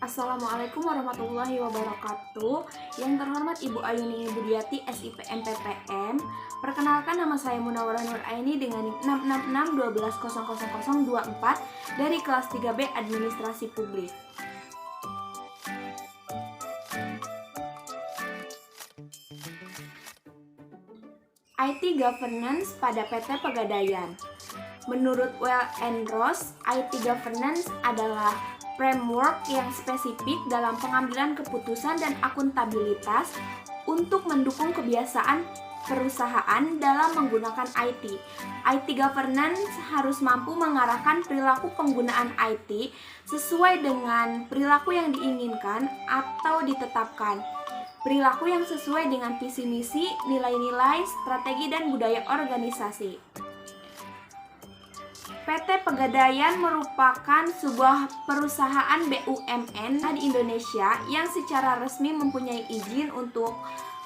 Assalamualaikum warahmatullahi wabarakatuh. Yang terhormat Ibu Ayuni Budiati, SIP MPPM. Perkenalkan, nama saya Munawwarah Nur Aini dengan NIM 66612000024 dari kelas 3B Administrasi Publik. IT Governance pada PT Pegadaian. Menurut Well and Ross, IT Governance adalah framework yang spesifik dalam pengambilan keputusan dan akuntabilitas untuk mendukung kebiasaan perusahaan dalam menggunakan IT. IT Governance harus mampu mengarahkan perilaku penggunaan IT sesuai dengan perilaku yang diinginkan atau ditetapkan. Perilaku yang sesuai dengan visi misi, nilai-nilai, strategi, dan budaya organisasi. PT Pegadaian merupakan sebuah perusahaan BUMN di Indonesia yang secara resmi mempunyai izin untuk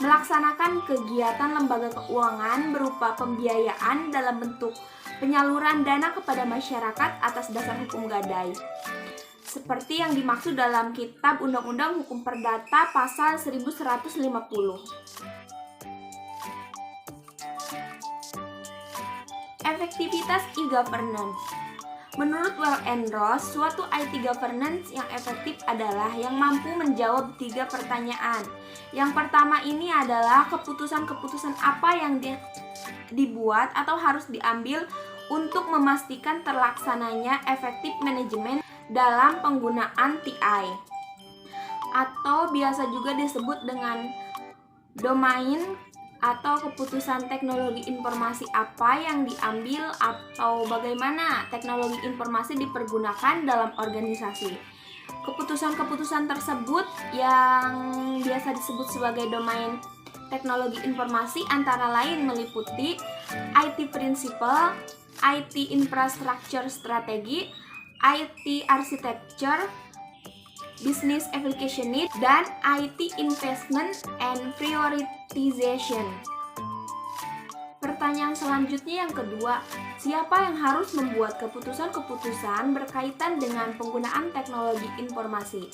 melaksanakan kegiatan lembaga keuangan berupa pembiayaan dalam bentuk penyaluran dana kepada masyarakat atas dasar hukum gadai, seperti yang dimaksud dalam Kitab Undang-Undang Hukum Perdata Pasal 1150. Efektivitas e-governance. Menurut Well and Ross, suatu IT governance yang efektif adalah yang mampu menjawab 3 pertanyaan. Yang pertama ini adalah keputusan-keputusan apa yang dibuat atau harus diambil untuk memastikan terlaksananya efektif manajemen dalam penggunaan TI, atau biasa juga disebut dengan domain, atau keputusan teknologi informasi apa yang diambil atau bagaimana teknologi informasi dipergunakan dalam organisasi. Keputusan-keputusan tersebut yang biasa disebut sebagai domain teknologi informasi antara lain meliputi IT Principle, IT Infrastructure Strategy, IT Architecture, Business Application Need, dan IT Investment and Prioritization. Pertanyaan selanjutnya yang kedua, siapa yang harus membuat keputusan-keputusan berkaitan dengan penggunaan teknologi informasi?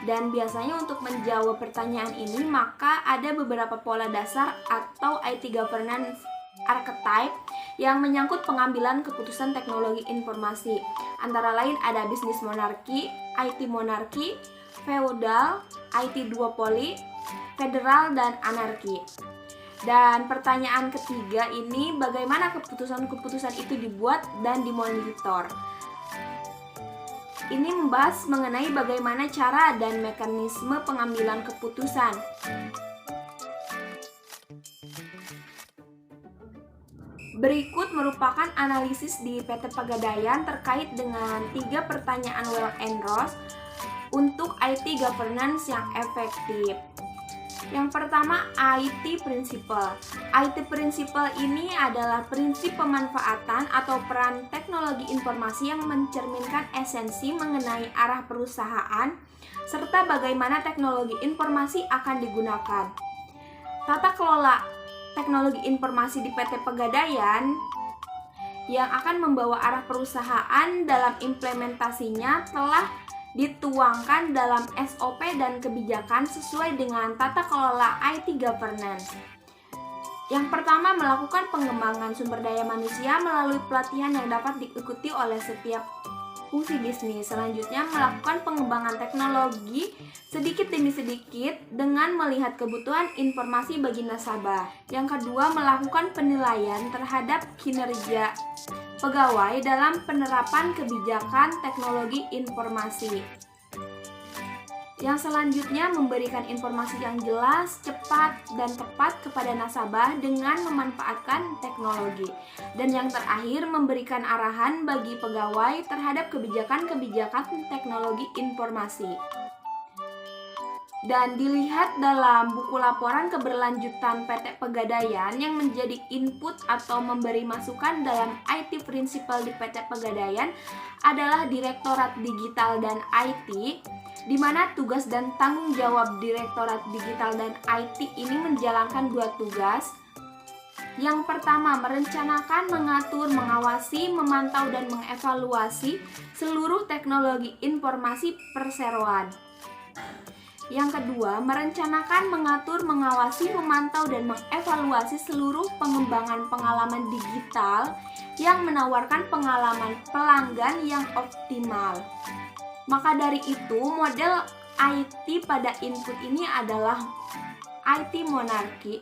Dan biasanya untuk menjawab pertanyaan ini, maka ada beberapa pola dasar atau IT Governance Archetype yang menyangkut pengambilan keputusan teknologi informasi. Antara lain ada bisnis monarki, IT monarki, feudal, IT duopoli, federal, dan anarki. Dan pertanyaan ketiga ini, bagaimana keputusan-keputusan itu dibuat dan dimonitor? Ini membahas mengenai bagaimana cara dan mekanisme pengambilan keputusan. Berikut merupakan analisis di PT Pegadaian terkait dengan 3 pertanyaan Well and Ross untuk IT governance yang efektif. Yang pertama, IT Principle. IT Principle ini adalah prinsip pemanfaatan atau peran teknologi informasi yang mencerminkan esensi mengenai arah perusahaan serta bagaimana teknologi informasi akan digunakan. Tata kelola teknologi informasi di PT Pegadaian yang akan membawa arah perusahaan dalam implementasinya telah dituangkan dalam SOP dan kebijakan sesuai dengan tata kelola IT governance. Yang pertama, melakukan pengembangan sumber daya manusia melalui pelatihan yang dapat diikuti oleh setiap fungsi bisnis. Selanjutnya, melakukan pengembangan teknologi sedikit demi sedikit dengan melihat kebutuhan informasi bagi nasabah. Yang kedua, melakukan penilaian terhadap kinerja pegawai dalam penerapan kebijakan teknologi informasi. Yang selanjutnya, memberikan informasi yang jelas, cepat, dan tepat kepada nasabah dengan memanfaatkan teknologi. Dan yang terakhir, memberikan arahan bagi pegawai terhadap kebijakan-kebijakan teknologi informasi. Dan dilihat dalam buku laporan keberlanjutan PT Pegadaian yang menjadi input atau memberi masukan dalam IT Principle di PT Pegadaian adalah Direktorat Digital dan IT, di mana tugas dan tanggung jawab Direktorat Digital dan IT ini menjalankan 2 tugas. Yang pertama, merencanakan, mengatur, mengawasi, memantau, dan mengevaluasi seluruh teknologi informasi perseroan. Yang kedua, merencanakan, mengatur, mengawasi, memantau, dan mengevaluasi seluruh pengembangan pengalaman digital yang menawarkan pengalaman pelanggan yang optimal. Maka dari itu, model IT pada input ini adalah IT monarki,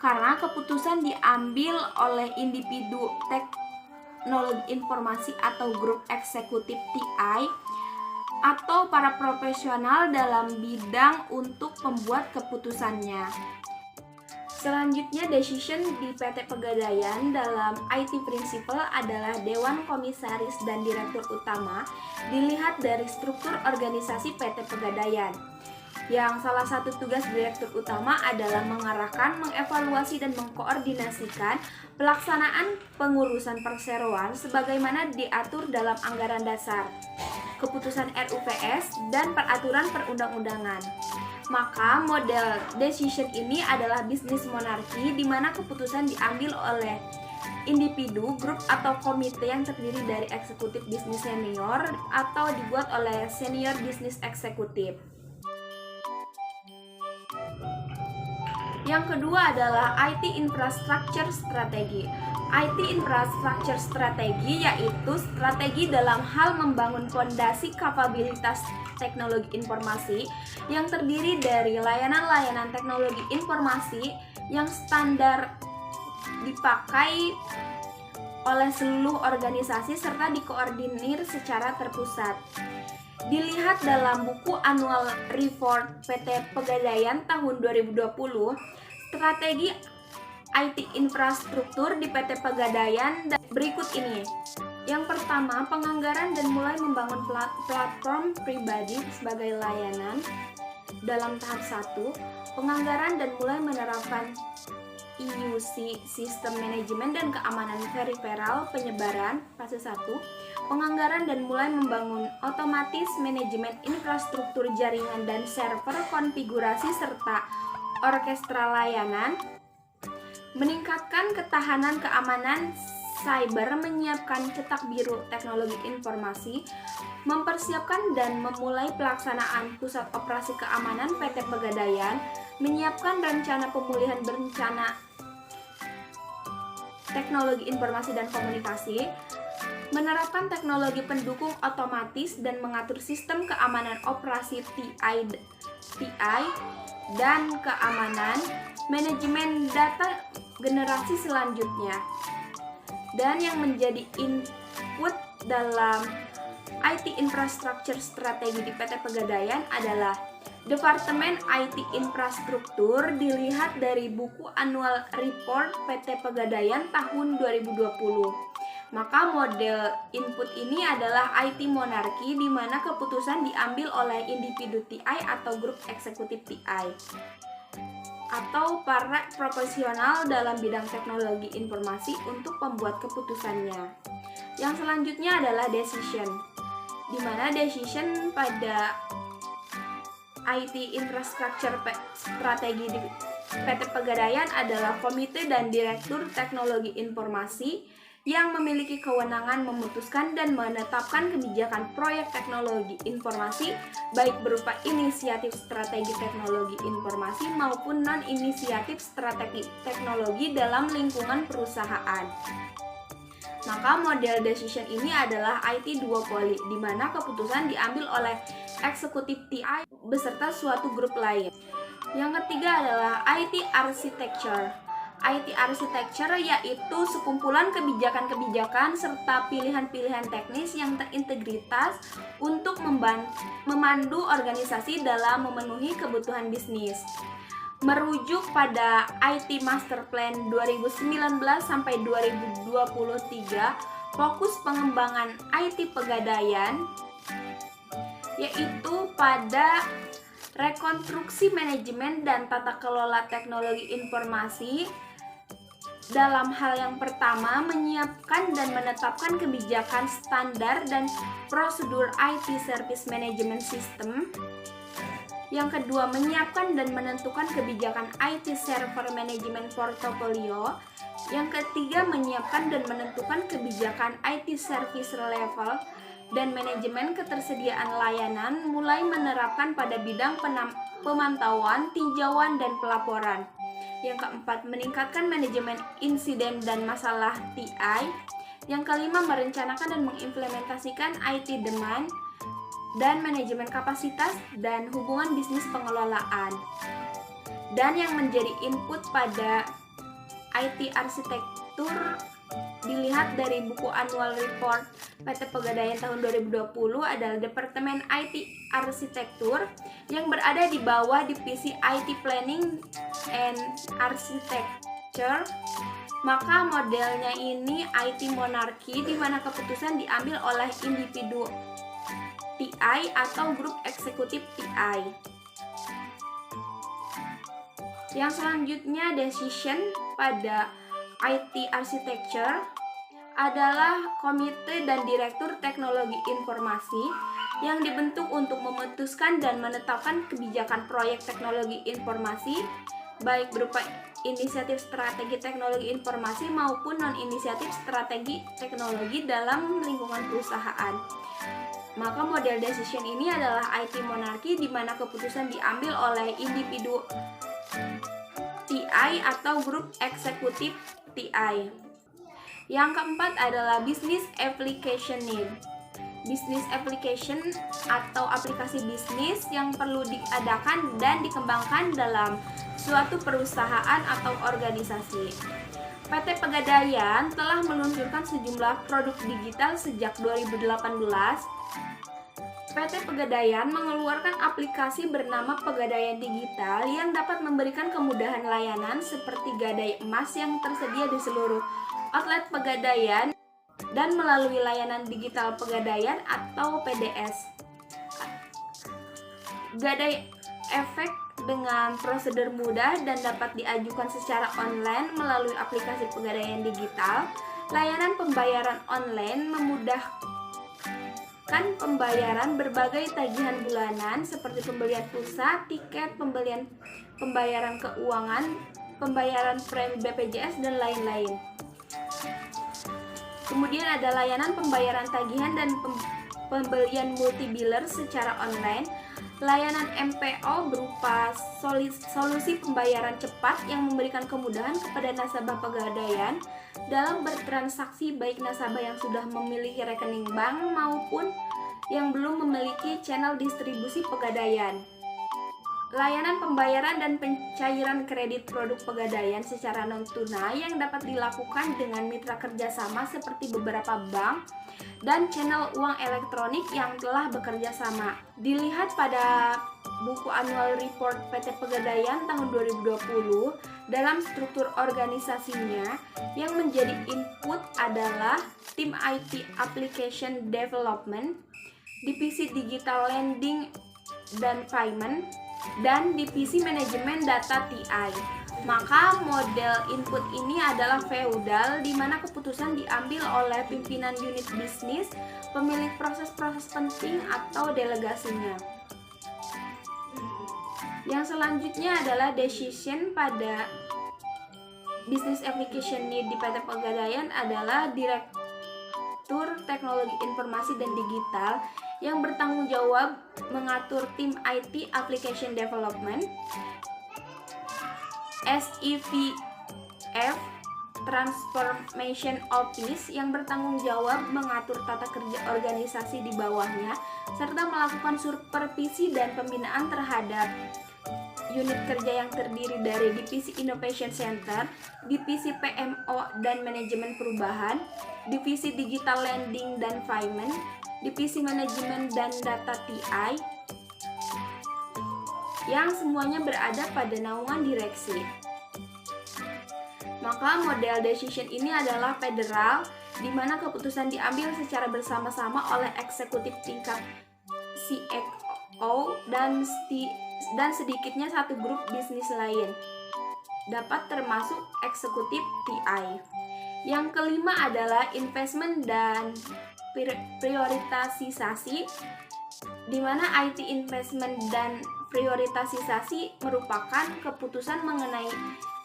karena keputusan diambil oleh individu teknologi informasi atau grup eksekutif TI atau para profesional dalam bidang untuk membuat keputusannya. Selanjutnya, decision di PT Pegadaian dalam IT Principle adalah Dewan Komisaris dan Direktur Utama dilihat dari struktur organisasi PT Pegadaian. Yang salah satu tugas Direktur Utama adalah mengarahkan, mengevaluasi, dan mengkoordinasikan pelaksanaan pengurusan perseroan sebagaimana diatur dalam anggaran dasar, keputusan RUPS, dan peraturan perundang-undangan. Maka model decision ini adalah bisnis monarki di mana keputusan diambil oleh individu, grup, atau komite yang terdiri dari eksekutif bisnis senior atau dibuat oleh senior bisnis eksekutif. Yang kedua adalah IT infrastructure strategi. IT infrastructure strategi yaitu strategi dalam hal membangun fondasi kapabilitas teknologi informasi yang terdiri dari layanan-layanan teknologi informasi yang standar dipakai oleh seluruh organisasi serta dikoordinir secara terpusat. Dilihat dalam buku Annual Report PT Pegadaian tahun 2020, strategi IT infrastruktur di PT Pegadaian berikut ini. Yang pertama, penganggaran dan mulai membangun platform pribadi sebagai layanan. Dalam tahap 1, penganggaran dan mulai menerapkan EUC, Sistem Manajemen dan Keamanan Peripheral Penyebaran, fase 1, penganggaran dan mulai membangun otomatis manajemen infrastruktur jaringan dan server konfigurasi serta orkestra layanan, meningkatkan ketahanan keamanan cyber, menyiapkan cetak biru teknologi informasi, mempersiapkan dan memulai pelaksanaan pusat operasi keamanan PT Pegadaian, menyiapkan rencana pemulihan bencana teknologi informasi dan komunikasi, menerapkan teknologi pendukung otomatis dan mengatur sistem keamanan operasi TI dan keamanan, manajemen data generasi selanjutnya. Dan yang menjadi input dalam IT infrastructure strategi di PT Pegadaian adalah Departemen IT Infrastruktur dilihat dari buku Annual Report PT Pegadaian tahun 2020. Maka model input ini adalah IT monarki di mana keputusan diambil oleh individu TI atau grup eksekutif TI atau para profesional dalam bidang teknologi informasi untuk membuat keputusannya. Yang selanjutnya adalah decision, di mana decision pada IT infrastructure strategi di PT Pegadaian adalah komite dan direktur teknologi informasi yang memiliki kewenangan memutuskan dan menetapkan kebijakan proyek teknologi informasi baik berupa inisiatif strategi teknologi informasi maupun non-inisiatif strategi teknologi dalam lingkungan perusahaan. Maka model decision ini adalah IT duopoly, di mana keputusan diambil oleh eksekutif TI beserta suatu grup lain. Yang ketiga adalah IT architecture. IT architecture yaitu sekumpulan kebijakan-kebijakan serta pilihan-pilihan teknis yang terintegritas untuk memandu organisasi dalam memenuhi kebutuhan bisnis. Merujuk pada IT Master Plan 2019 sampai 2023, fokus pengembangan IT Pegadaian yaitu pada rekonstruksi manajemen dan tata kelola teknologi informasi. Dalam hal yang pertama, menyiapkan dan menetapkan kebijakan standar dan prosedur IT Service Management System. Yang kedua, menyiapkan dan menentukan kebijakan IT Server Management Portfolio. Yang ketiga, menyiapkan dan menentukan kebijakan IT Service Level. dan Manajemen Ketersediaan Layanan mulai menerapkan pada bidang pemantauan, tinjauan, dan pelaporan. Yang keempat, meningkatkan manajemen insiden dan masalah TI. Yang kelima, merencanakan dan mengimplementasikan IT demand dan manajemen kapasitas dan hubungan bisnis pengelolaan. Dan yang menjadi input pada IT arsitektur dilihat dari buku annual report PT Pegadaian tahun 2020 adalah Departemen IT Arsitektur yang berada di bawah divisi IT Planning and Architecture. Maka modelnya ini IT monarki, di mana keputusan diambil oleh individu TI atau grup eksekutif TI. Yang selanjutnya, decision pada IT architecture adalah komite dan direktur teknologi informasi yang dibentuk untuk memutuskan dan menetapkan kebijakan proyek teknologi informasi, baik berupa inisiatif strategi teknologi informasi maupun non-inisiatif strategi teknologi dalam lingkungan perusahaan. Maka model decision ini adalah IT monarki, di mana keputusan diambil oleh individu TI atau grup eksekutif TI. Yang keempat adalah business application need. Business application atau aplikasi bisnis yang perlu diadakan dan dikembangkan dalam suatu perusahaan atau organisasi. PT Pegadaian telah meluncurkan sejumlah produk digital sejak 2018. PT Pegadaian mengeluarkan aplikasi bernama Pegadaian Digital yang dapat memberikan kemudahan layanan seperti gadai emas yang tersedia di seluruh outlet Pegadaian dan melalui layanan digital Pegadaian atau PDS. Gadai efek dengan prosedur mudah dan dapat diajukan secara online melalui aplikasi Pegadaian Digital. Layanan pembayaran online memudahkan pembayaran berbagai tagihan bulanan seperti pembelian pulsa, tiket, pembayaran keuangan, pembayaran premi BPJS, dan lain-lain. Kemudian ada layanan pembayaran tagihan dan pembelian multi-biller secara online. Layanan MPO berupa solusi pembayaran cepat yang memberikan kemudahan kepada nasabah Pegadaian dalam bertransaksi, baik nasabah yang sudah memiliki rekening bank maupun yang belum memiliki channel distribusi Pegadaian. Layanan pembayaran dan pencairan kredit produk Pegadaian secara non-tunai yang dapat dilakukan dengan mitra kerjasama seperti beberapa bank dan channel uang elektronik yang telah bekerja sama. Dilihat pada buku annual report PT Pegadaian tahun 2020, dalam struktur organisasinya yang menjadi input adalah tim IT Application Development, divisi Digital Lending dan Payment, dan divisi Manajemen Data TI. Maka model input ini adalah feudal, di mana keputusan diambil oleh pimpinan unit bisnis, pemilik proses-proses penting atau delegasinya. Yang selanjutnya adalah decision pada business application need di PT Pegadaian adalah Direktur Teknologi Informasi dan Digital yang bertanggung jawab mengatur tim IT Application Development, SEVF Transformation Office yang bertanggung jawab mengatur tata kerja organisasi di bawahnya serta melakukan supervisi dan pembinaan terhadap unit kerja yang terdiri dari divisi Innovation Center, divisi PMO dan Manajemen Perubahan, divisi Digital Lending dan Payment, divisi Manajemen dan Data TI, yang semuanya berada pada naungan direksi. Maka model decision ini adalah federal, di mana keputusan diambil secara bersama-sama oleh eksekutif tingkat CEO dan sedikitnya satu grup bisnis lain, dapat termasuk eksekutif TI. Yang kelima adalah investment dan prioritasisasi, di mana IT investment dan prioritasisasi merupakan keputusan mengenai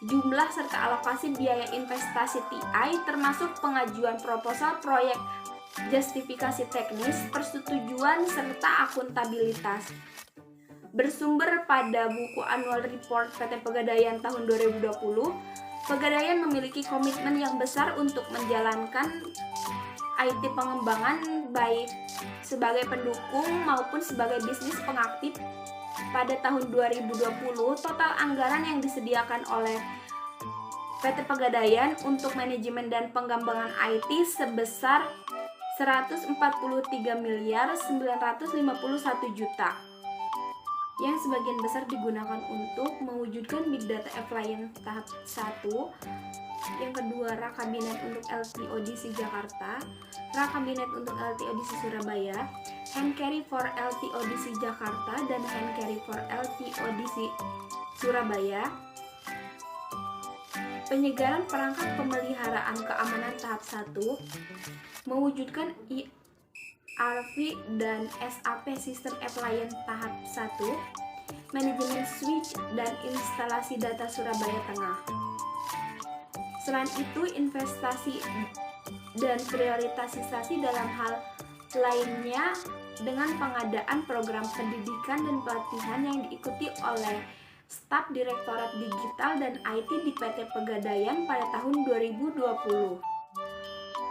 jumlah serta alokasi biaya investasi TI, termasuk pengajuan proposal proyek justifikasi teknis, persetujuan, serta akuntabilitas. Bersumber pada buku Annual Report PT Pegadaian tahun 2020, Pegadaian memiliki komitmen yang besar untuk menjalankan IT pengembangan baik sebagai pendukung maupun sebagai bisnis pengaktif. Pada tahun 2020, total anggaran yang disediakan oleh PT Pegadaian untuk manajemen dan pengembangan IT sebesar 143.951 juta, yang sebagian besar digunakan untuk mewujudkan Big Data Appliance tahap 1, yang kedua Rakabinet untuk LTODC Jakarta, Rakabinet untuk LTODC Surabaya, Hand Carry for LTODC Jakarta, dan Hand Carry for LTODC Surabaya. Penyegaran perangkat pemeliharaan keamanan tahap 1, mewujudkan ERP dan SAP System Appliance tahap 1, manajemen switch dan instalasi data Surabaya Tengah. Selain itu, investasi dan prioritasasi dalam hal lainnya dengan pengadaan program pendidikan dan pelatihan yang diikuti oleh staf Direktorat Digital dan IT di PT Pegadaian pada tahun 2020.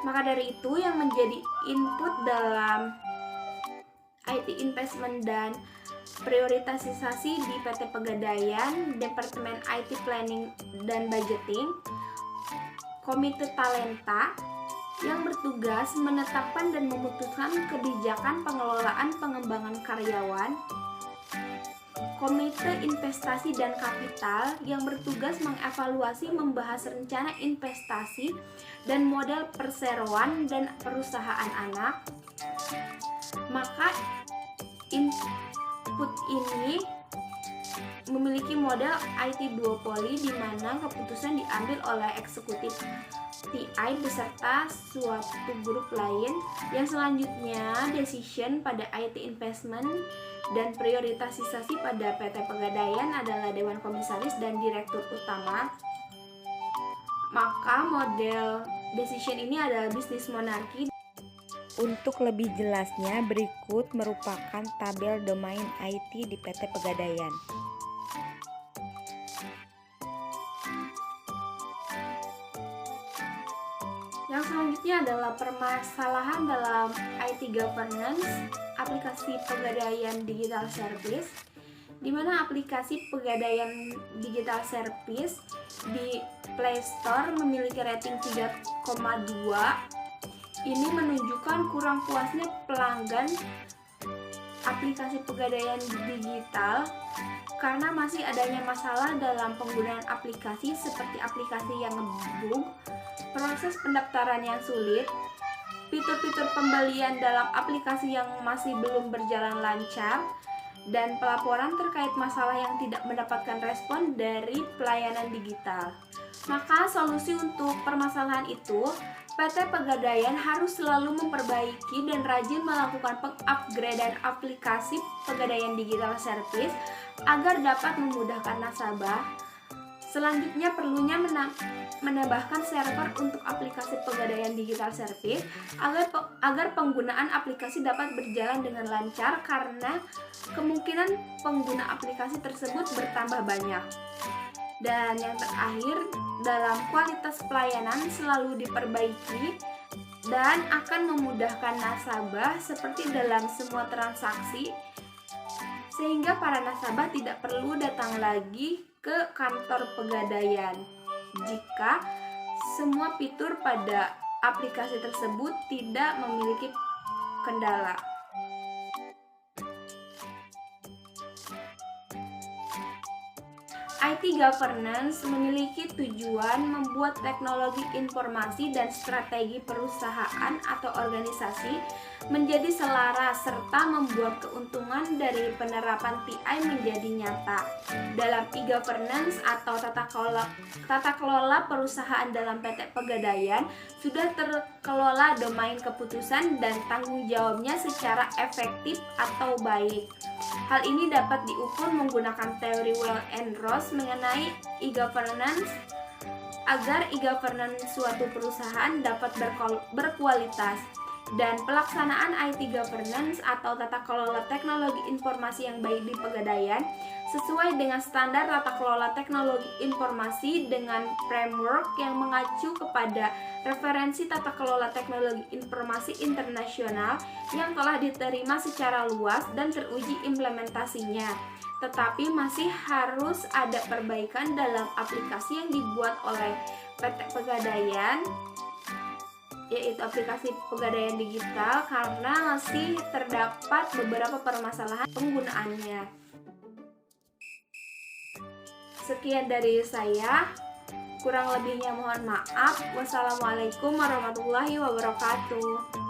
Maka dari itu, yang menjadi input dalam IT investment dan prioritasasi di PT Pegadaian, Departemen IT Planning dan Budgeting, Komite Talenta yang bertugas menetapkan dan memutuskan kebijakan pengelolaan pengembangan karyawan, Komite Investasi dan Kapital yang bertugas mengevaluasi membahas rencana investasi dan model perseroan dan perusahaan anak. Maka input ini memiliki model IT duopoli di mana keputusan diambil oleh eksekutif TI beserta suatu grup lain. Yang selanjutnya, decision pada IT investment dan prioritasasi pada PT Pegadaian adalah Dewan Komisaris dan Direktur Utama. Maka model decision ini adalah bisnis monarki. Untuk lebih jelasnya, berikut merupakan tabel domain IT di PT Pegadaian. Yang selanjutnya adalah permasalahan dalam IT governance aplikasi Pegadaian Digital Service, di mana aplikasi Pegadaian Digital Service di Play Store memiliki rating 3,2. Ini menunjukkan kurang puasnya pelanggan aplikasi Pegadaian Digital karena masih adanya masalah dalam penggunaan aplikasi seperti aplikasi yang ngebug, proses pendaftaran yang sulit, fitur-fitur pembelian dalam aplikasi yang masih belum berjalan lancar, dan pelaporan terkait masalah yang tidak mendapatkan respon dari pelayanan digital. Maka solusi untuk permasalahan itu, PT Pegadaian harus selalu memperbaiki dan rajin melakukan pengupgradean aplikasi Pegadaian Digital Service agar dapat memudahkan nasabah. Selanjutnya, perlunya menambahkan server untuk aplikasi Pegadaian Digital Service agar penggunaan aplikasi dapat berjalan dengan lancar karena kemungkinan pengguna aplikasi tersebut bertambah banyak. Dan yang terakhir, dalam kualitas pelayanan selalu diperbaiki dan akan memudahkan nasabah seperti dalam semua transaksi, sehingga para nasabah tidak perlu datang lagi ke kantor Pegadaian jika semua fitur pada aplikasi tersebut tidak memiliki kendala. IT governance memiliki tujuan membuat teknologi informasi dan strategi perusahaan atau organisasi menjadi selaras serta membuat keuntungan dari penerapan TI menjadi nyata. Dalam e-governance atau tata kelola perusahaan dalam PT Pegadaian sudah terkelola domain keputusan dan tanggung jawabnya secara efektif atau baik. Hal ini dapat diukur menggunakan teori Well and Ross mengenai e-governance agar e-governance suatu perusahaan dapat berkualitas. dan pelaksanaan IT governance atau tata kelola teknologi informasi yang baik di Pegadaian sesuai dengan standar tata kelola teknologi informasi dengan framework yang mengacu kepada referensi tata kelola teknologi informasi internasional yang telah diterima secara luas dan teruji implementasinya. Tetapi masih harus ada perbaikan dalam aplikasi yang dibuat oleh PT Pegadaian, yaitu aplikasi Pegadaian Digital, karena masih terdapat beberapa permasalahan penggunaannya. Sekian dari saya, kurang lebihnya mohon maaf. Wassalamualaikum warahmatullahi wabarakatuh.